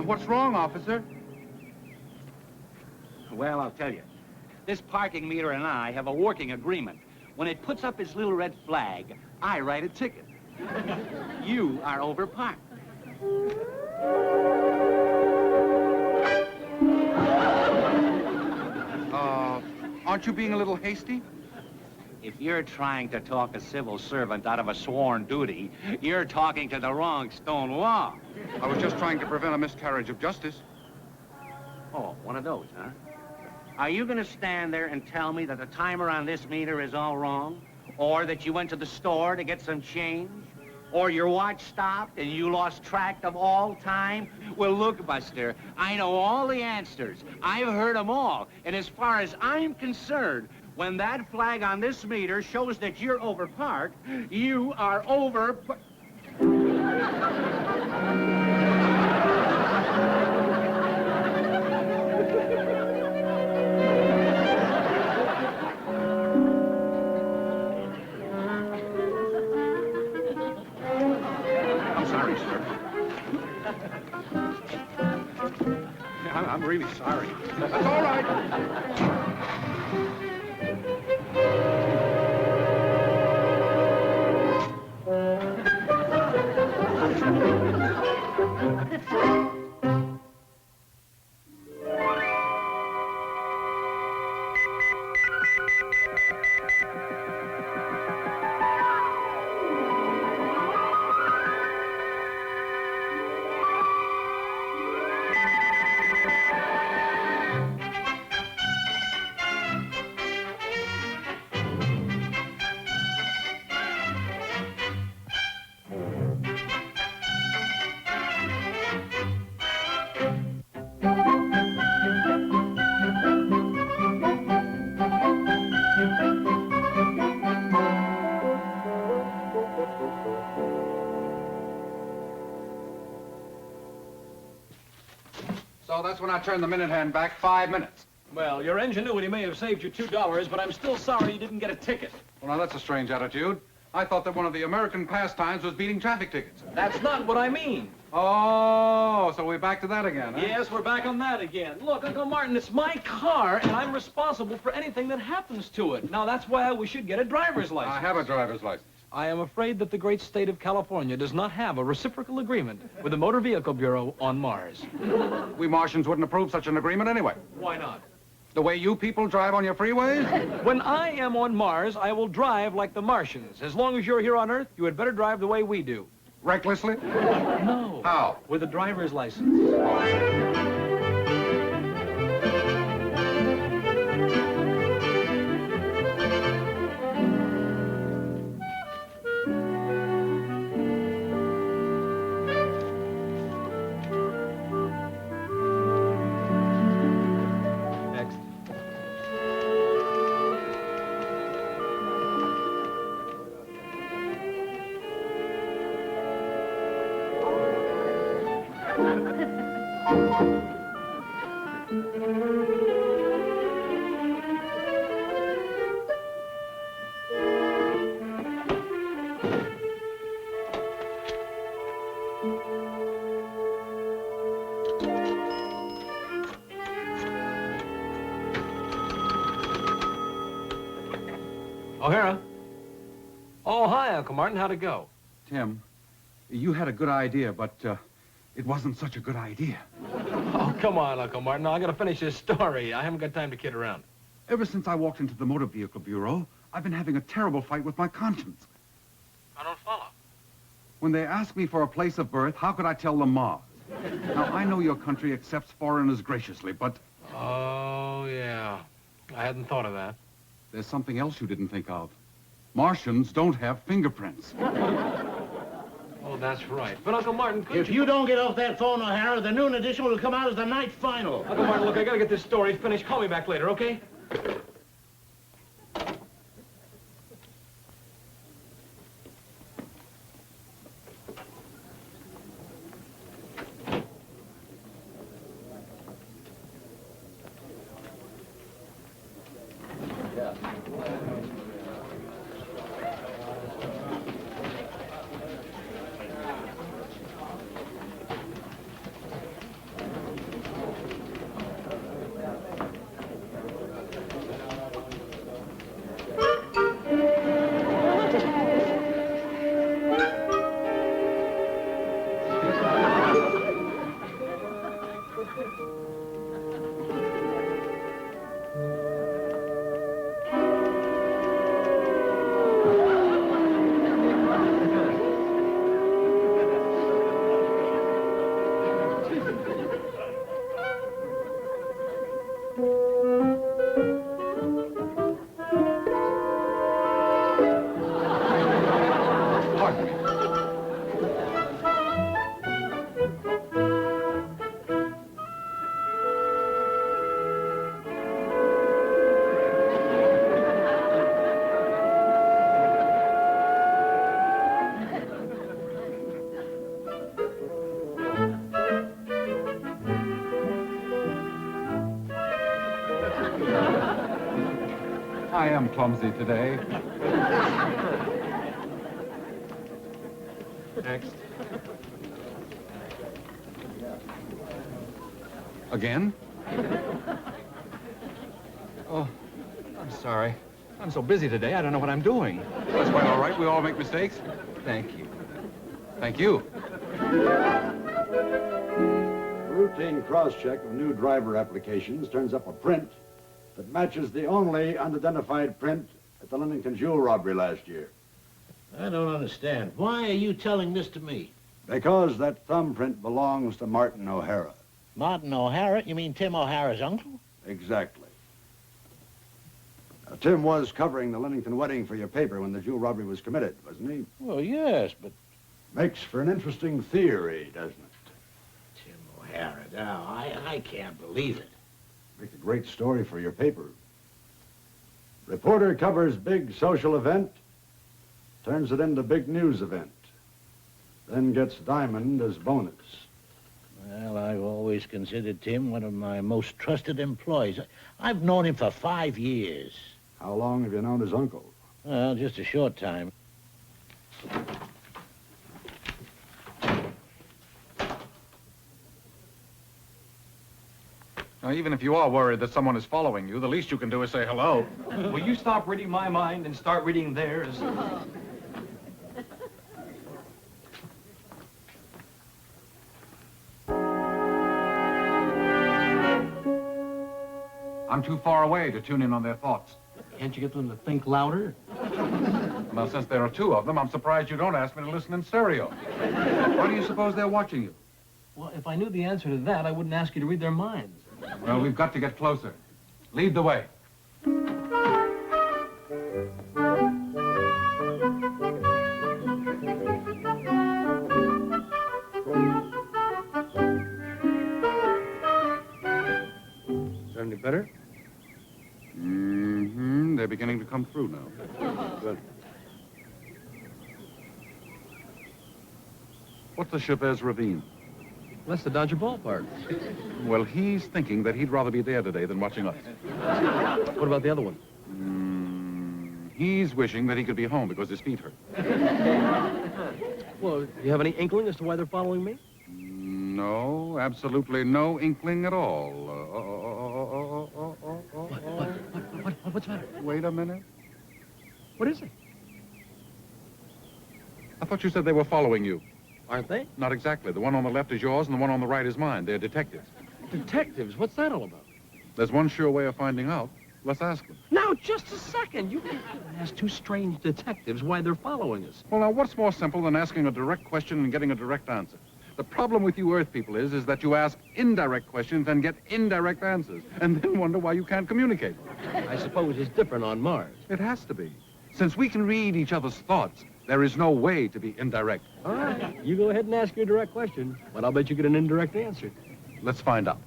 What's wrong, officer? Well, I'll tell you. This parking meter and I have a working agreement. When it puts up its little red flag, I write a ticket. You are overparked. Aren't you being a little hasty? If you're trying to talk a civil servant out of a sworn duty, you're talking to the wrong stone wall. I was just trying to prevent a miscarriage of justice. Oh, one of those, huh? Are you going to stand there and tell me that the timer on this meter is all wrong? Or that you went to the store to get some change? Or your watch stopped and you lost track of all time? Well, look, Buster, I know all the answers. I've heard them all. And as far as I'm concerned, when that flag on this meter shows that you're overparked, you are I'm sorry, sir. I'm really sorry. That's all right. So that's when I turned the minute hand back 5 minutes. Well, your ingenuity may have saved you $2, but I'm still sorry you didn't get a ticket. Well, now, that's a strange attitude. I thought that one of the American pastimes was beating traffic tickets. That's not what I mean. Oh, so we're back to that again, huh? Yes, we're back on that again. Look, Uncle Martin, it's my car, and I'm responsible for anything that happens to it. Now, that's why we should get a driver's license. I have a driver's license. I am afraid that the great state of California does not have a reciprocal agreement with the Motor Vehicle Bureau on Mars. We Martians wouldn't approve such an agreement anyway. Why not? The way you people drive on your freeways? When I am on Mars, I will drive like the Martians. As long as you're here on Earth, you had better drive the way we do. Recklessly? No. How? With a driver's license. Next. O'Hara. Oh, hi, Uncle Martin. How'd it go? Tim, you had a good idea, but it wasn't such a good idea. Oh, come on, Uncle Martin. Now, I gotta finish this story. I haven't got time to kid around. Ever since I walked into the Motor Vehicle Bureau, I've been having a terrible fight with my conscience. I don't follow. When they ask me for a place of birth, how could I tell them Mars? Now, I know your country accepts foreigners graciously, but Oh, yeah. I hadn't thought of that. there's something else you didn't think of. Martians don't have fingerprints. Oh, that's right. But, Uncle Martin, If you don't get off that phone, O'Hara, the noon edition will come out as the night final. Uncle Martin, look, I gotta get this story finished. Call me back later, okay? I am clumsy today. Next. Again? Oh, I'm sorry. I'm so busy today, I don't know what I'm doing. That's quite all right. We all make mistakes. Thank you. Thank you. A routine cross-check of new driver applications turns up a print that matches the only unidentified print at the Lennington jewel robbery last year. I don't understand. Why are you telling this to me? Because that thumbprint belongs to Martin O'Hara. Martin O'Hara? You mean Tim O'Hara's uncle? Exactly. Now, Tim was covering the Lennington wedding for your paper when the jewel robbery was committed, wasn't he? Well, yes, but... Makes for an interesting theory, doesn't it? Tim O'Hara, now, I can't believe it. Makes a great story for your paper. Reporter covers big social event, turns it into big news event, then gets diamond as bonus. Well, I've always considered Tim one of my most trusted employees. I've known him for 5 years. How long have you known his uncle? Well, just a short time. Now, even if you are worried that someone is following you, the least you can do is say hello. Will you stop reading my mind and start reading theirs? I'm too far away to tune in on their thoughts. Can't you get them to think louder? Well, since there are two of them, I'm surprised you don't ask me to listen in stereo. Why do you suppose they're watching you? Well, if I knew the answer to that, I wouldn't ask you to read their minds. Well, we've got to get closer. Lead the way. Is that any better? Mm-hmm. They're beginning to come through now. Good. What's the Chavez Ravine? That's the Dodger ballpark. Well, he's thinking that he'd rather be there today than watching us. What about the other one? He's wishing that he could be home because his feet hurt. Well, do you have any inkling as to why they're following me? No, absolutely no inkling at all. What's the matter? Wait a minute. What is it? I thought you said they were following you. Aren't they? Not exactly. The one on the left is yours and the one on the right is mine. They're detectives. Detectives? What's that all about? There's one sure way of finding out. Let's ask them. Now, just a second. You can't ask two strange detectives why they're following us. Well, now, what's more simple than asking a direct question and getting a direct answer? The problem with you Earth people is that you ask indirect questions and get indirect answers, and then wonder why you can't communicate. I suppose it's different on Mars. It has to be. Since we can read each other's thoughts, there is no way to be indirect. All right. You go ahead and ask your direct question, but I'll bet you get an indirect answer. Let's find out.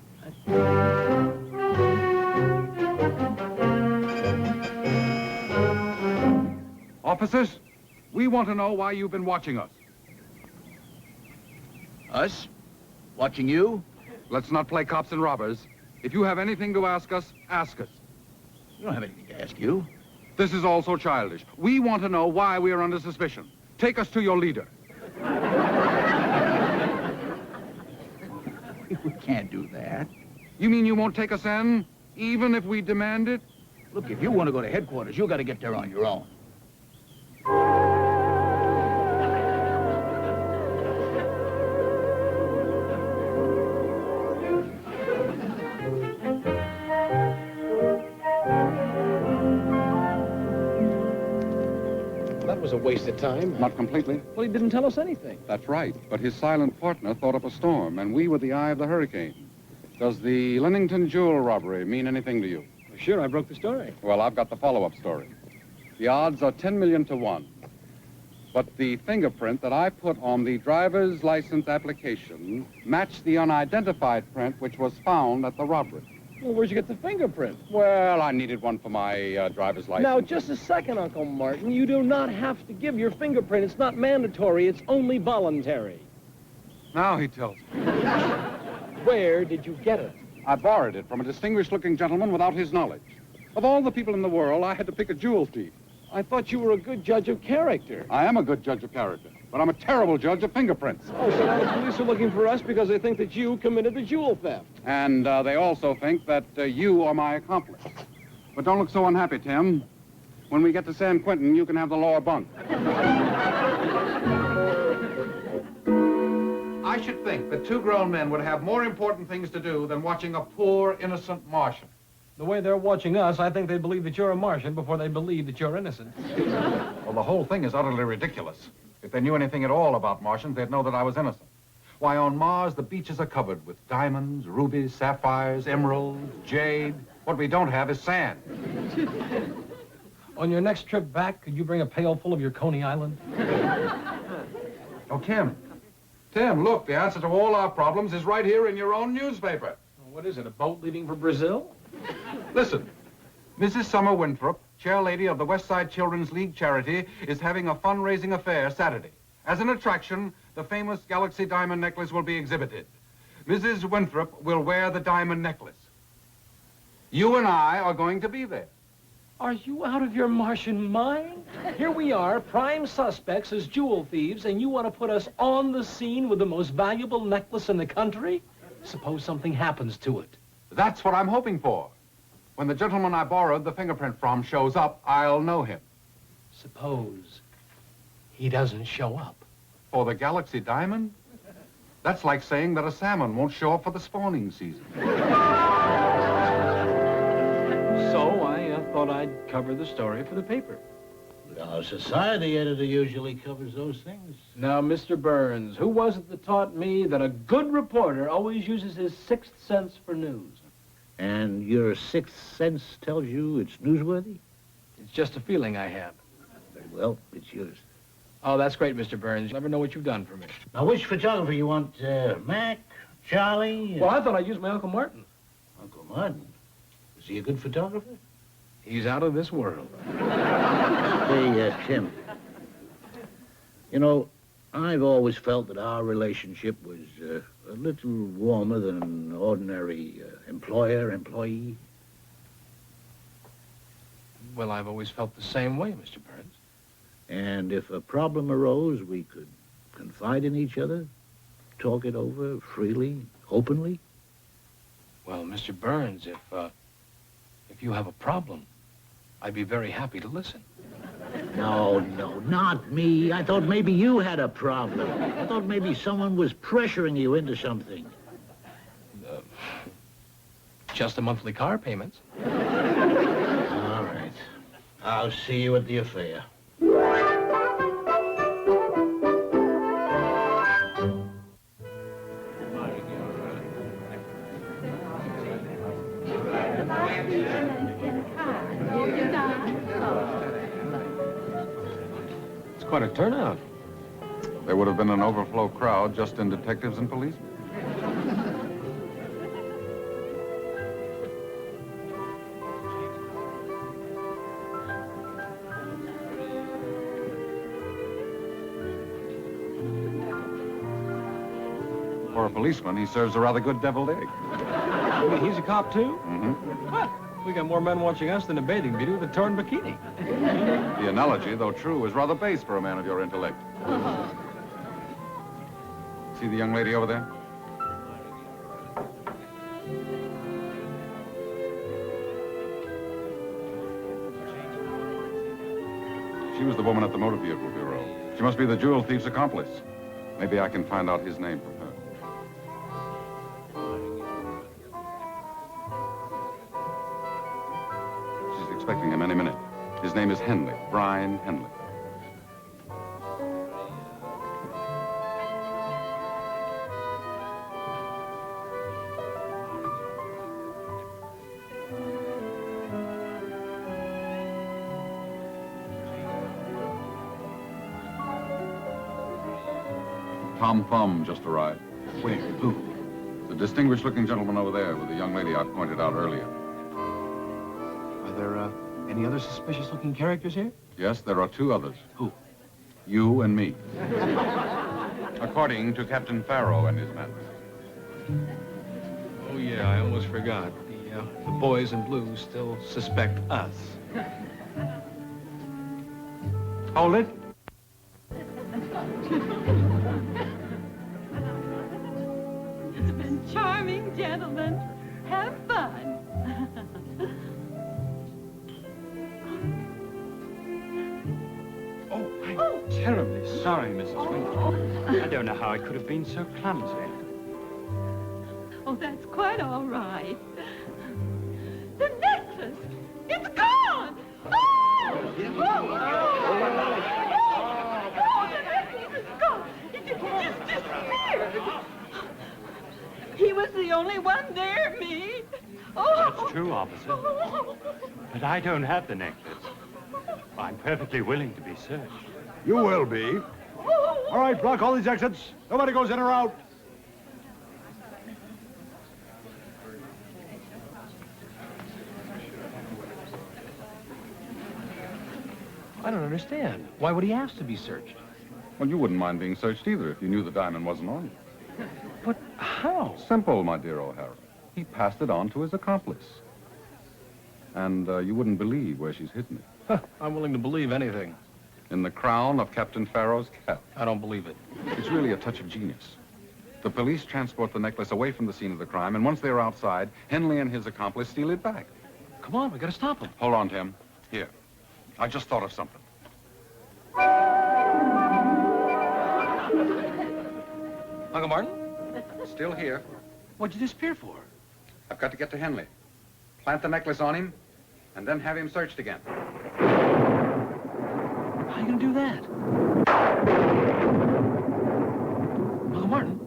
Officers, we want to know why you've been watching us. Us? Watching you? Let's not play cops and robbers. If you have anything to ask us, ask us. We don't have anything to ask you. This is also childish. We want to know why we are under suspicion. Take us to your leader. We can't do that. You mean you won't take us in, even if we demand it? Look, if you want to go to headquarters, you got to get there on your own. That was a waste of time. Not completely. Well, he didn't tell us anything. That's right. But his silent partner thought up a storm, and we were the eye of the hurricane. Does the Lennington jewel robbery mean anything to you? Sure, I broke the story. Well, I've got the follow-up story. The odds are 10 million to 1. But the fingerprint that I put on the driver's license application matched the unidentified print which was found at the robbery. Well, where'd you get the fingerprint? Well, I needed one for my driver's license. Now, just a second, Uncle Martin. You do not have to give your fingerprint. It's not mandatory. It's only voluntary. Now he tells me. Where did you get it? I borrowed it from a distinguished-looking gentleman without his knowledge. Of all the people in the world, I had to pick a jewel thief. I thought you were a good judge of character. I am a good judge of character, but I'm a terrible judge of fingerprints. Oh, so now the police are looking for us because they think that you committed the jewel theft. And they also think that you are my accomplice. But don't look so unhappy, Tim. When we get to San Quentin, you can have the lower bunk. I should think that two grown men would have more important things to do than watching a poor, innocent Martian. The way they're watching us, I think they believe that you're a Martian before they believe that you're innocent. Well, the whole thing is utterly ridiculous. If they knew anything at all about Martians, they'd know that I was innocent. Why, on Mars, the beaches are covered with diamonds, rubies, sapphires, emeralds, jade. What we don't have is sand. On your next trip back, could you bring a pail full of your Coney Island? Oh, Tim. Tim, look, the answer to all our problems is right here in your own newspaper. What is it, a boat leaving for Brazil? Listen, Mrs. Summer Winthrop, chairlady of the West Side Children's League charity, is having a fundraising affair Saturday. As an attraction, the famous Galaxy diamond necklace will be exhibited. Mrs. Winthrop will wear the diamond necklace. You and I are going to be there. Are you out of your Martian mind? Here we are, prime suspects as jewel thieves, and you want to put us on the scene with the most valuable necklace in the country? Suppose something happens to it. That's what I'm hoping for. When the gentleman I borrowed the fingerprint from shows up, I'll know him. Suppose he doesn't show up. For the Galaxy diamond? That's like saying that a salmon won't show up for the spawning season. So I thought I'd cover the story for the paper. Our society editor usually covers those things. Now, Mr. Burns, who was it that taught me that a good reporter always uses his sixth sense for news? And your sixth sense tells you it's newsworthy? It's just a feeling I have. Very well, it's yours. Oh, that's great, Mr. Burns. You never know what you've done for me. Now, which photographer you want? Mac? Charlie? Well, I thought I'd use my Uncle Martin. Uncle Martin? Is he a good photographer? He's out of this world. Hey, Tim. You know, I've always felt that our relationship was a little warmer than an ordinary employer-employee. Well, I've always felt the same way, Mr. Burns. And if a problem arose, we could confide in each other, talk it over freely, openly. Well, Mr. Burns, if you have a problem, I'd be very happy to listen. No, not me. I thought maybe you had a problem. I thought maybe someone was pressuring you into something. Just the monthly car payments. All right. I'll see you at the affair. It's quite a turnout. There would have been an overflow crowd just in detectives and policemen. For a policeman, he serves a rather good deviled egg. You mean he's a cop, too? Mm-hmm. What? We got more men watching us than a bathing beauty with a torn bikini. The analogy, though true, is rather base for a man of your intellect. See the young lady over there? She was the woman at the Motor Vehicle Bureau. She must be the jewel thief's accomplice. Maybe I can find out his name from her. She's expecting him any minute. His name is Henley, Brian Henley. Tom Thumb just arrived. Where? Who? The distinguished-looking gentleman over there with the young lady I pointed out earlier. Are there any other suspicious-looking characters here? Yes, there are two others. Who? You and me. According to Captain Farrow and his men. Oh, yeah, I almost forgot. Yeah, the boys in blue still suspect us. Hold it. It's been charming, gentlemen. Have fun. I'm terribly sorry, Mrs. Winthrop. I don't know how I could have been so clumsy. Oh, that's quite all right. The necklace! It's gone! Oh! The necklace is gone! It just disappeared! He was the only one there, me. Oh! That's true, officer. But I don't have the necklace. I'm perfectly willing to be searched. You will be. All right, block all these exits. Nobody goes in or out. I don't understand. Why would he ask to be searched? Well, you wouldn't mind being searched either if you knew the diamond wasn't on you. But how? Simple, my dear O'Hara. He passed it on to his accomplice. And you wouldn't believe where she's hidden it. I'm willing to believe anything. In the crown of Captain Farrow's cap. I don't believe it. It's really a touch of genius. The police transport the necklace away from the scene of the crime, and once they're outside, Henley and his accomplice steal it back. Come on, we gotta stop him. Hold on, Tim. Here. I just thought of something. Uncle Martin? Still here. What'd you disappear for? I've got to get to Henley. Plant the necklace on him, and then have him searched again. How are you gonna do that? Uncle Martin?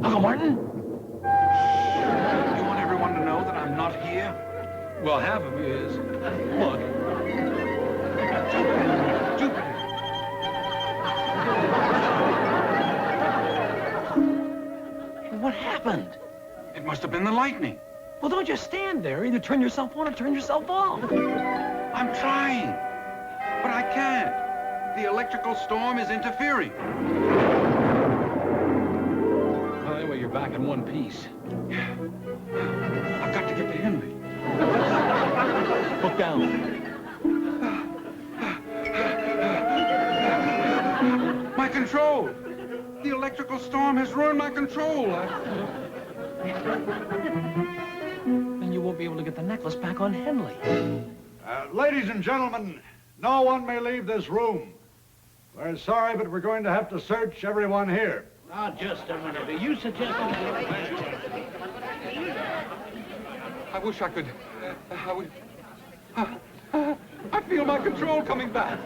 Uncle Martin? You want everyone to know that I'm not here? Well, half of you is. Look. What happened? It must have been the lightning. Well, don't just stand there. Either turn yourself on or turn yourself off. I'm trying, but I can't. The electrical storm is interfering. Well, anyway, you're back in one piece. I've got to get to Henley. Look down. My control! The electrical storm has ruined my control. Then you won't be able to get the necklace back on Henley. Ladies and gentlemen, no one may leave this room. We're sorry, but we're going to have to search everyone here. Now, just a minute. Are you suggesting... I wish I could... I feel my control coming back.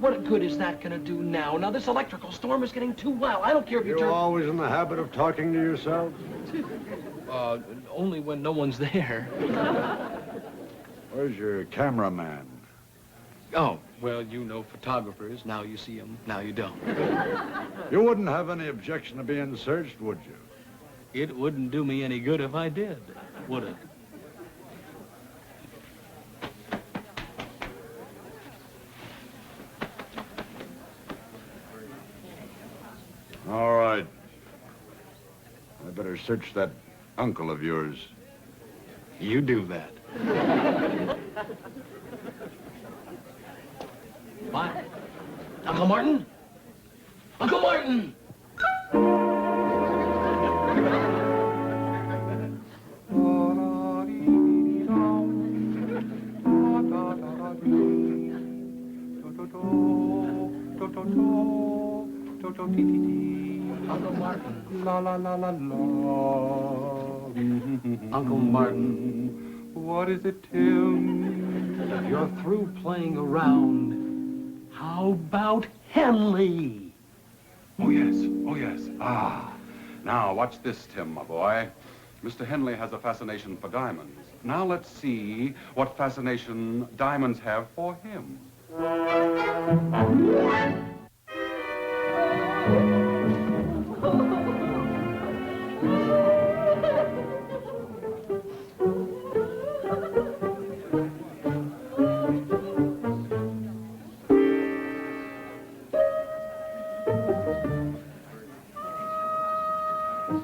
What good is that gonna do now? Now, this electrical storm is getting too wild. I don't care if you You're turn... always in the habit of talking to yourself. Only when no one's there. Where's your cameraman? Oh, well, you know photographers. Now you see them, now you don't. You wouldn't have any objection to being searched, would you? It wouldn't do me any good if I did, would it? All right. I better search that uncle of yours. You do that. What? Uncle Martin? Uncle Martin! Uncle Martin. La la la la la. Uncle Martin. What is it, Tim? If you're through playing around, how about Henley? Oh, yes. Oh, yes. Ah. Now, watch this, Tim, my boy. Mr. Henley has a fascination for diamonds. Now let's see what fascination diamonds have for him. Where's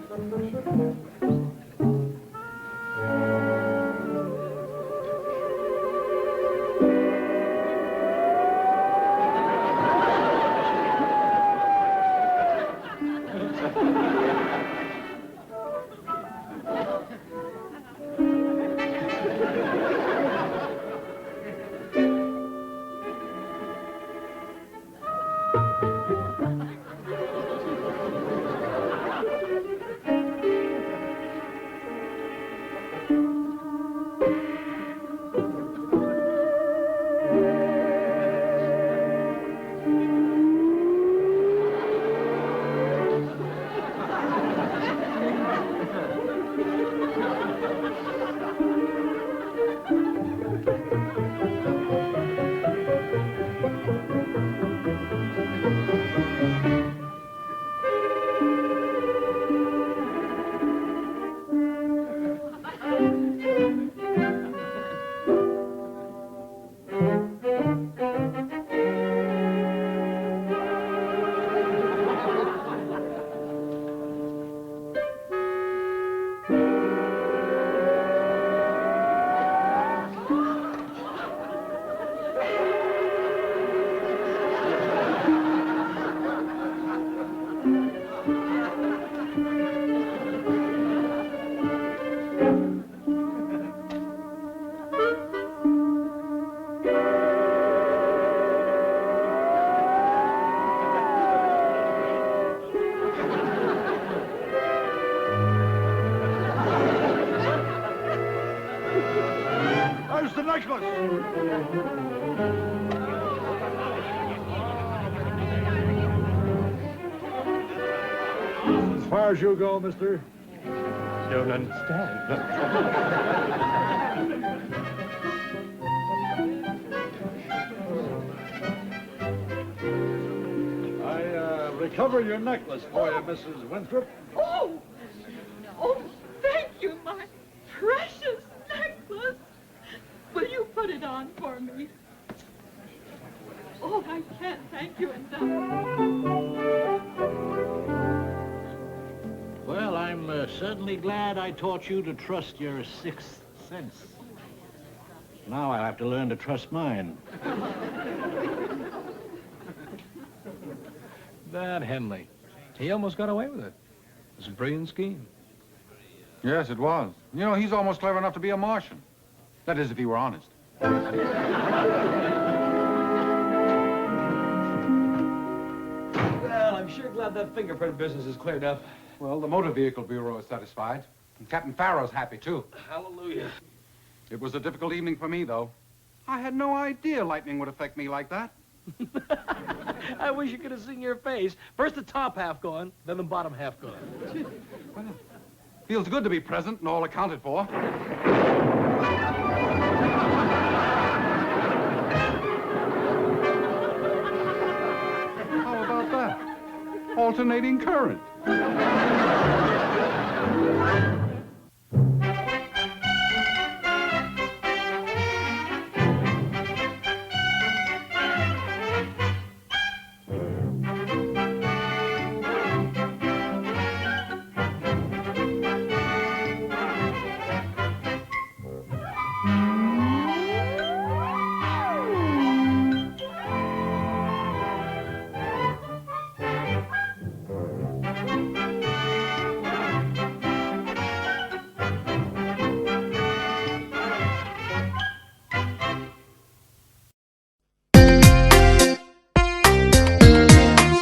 the necklace? As far as you go, mister. Don't understand. I recover your necklace for you, Mrs. Winthrop. Oh, thank you, my precious necklace. Will you put it on for me? Oh, I can't thank you enough. Well, I'm certainly glad I taught you to trust your sixth sense. Now I'll have to learn to trust mine. That Henley. He almost got away with it. It was a brilliant scheme. Yes, it was. You know, he's almost clever enough to be a Martian. That is, if he were honest. Well, I'm sure glad that fingerprint business is cleared up. Well, the Motor Vehicle Bureau is satisfied. And Captain Farrow's happy, too. Hallelujah. It was a difficult evening for me, though. I had no idea lightning would affect me like that. I wish you could have seen your face. First the top half gone, then the bottom half gone. Well, feels good to be present and all accounted for. How about that? Alternating current.